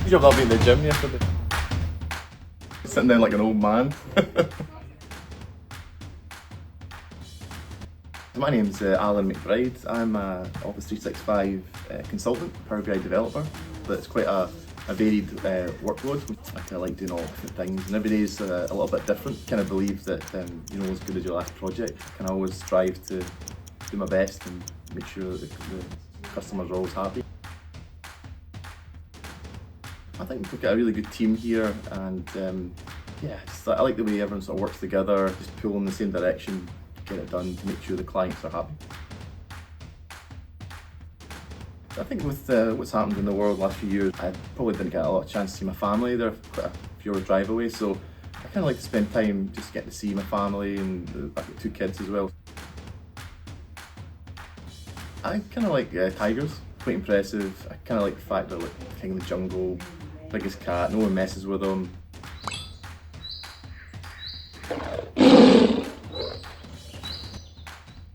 Good job not being in the gym yesterday. Sitting there like an old man. My name's Allan McBride. I'm an Office 365 consultant, Power BI developer. But it's quite a varied workload. I kind of like doing all different things, and every day is a little bit different. Kind of believe that you're not as good as your last project. I can always strive to do my best and make sure that the customers are always happy. I think we've got a really good team here, and yeah, I like the way everyone sort of works together, just pull in the same direction, get it done, make sure the clients are happy. I think with what's happened in the world the last few years, I probably didn't get a lot of chance to see my family. They're quite a few hour drive away, so I kind of like to spend time just getting to see my family, and I've got 2 kids as well. I kind of like tigers, quite impressive. I kind of like the fact they're like king of the jungle, biggest cat, no one messes with them. If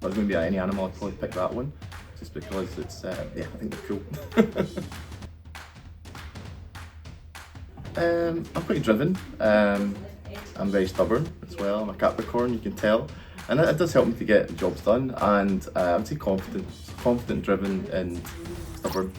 I was going to be any animal, I'd probably pick that one, just because it's, yeah, I think they're cool. I'm pretty driven. I'm very stubborn as well. I'm a Capricorn, you can tell. And it does help me to get jobs done, and I would say confident, driven and stubborn.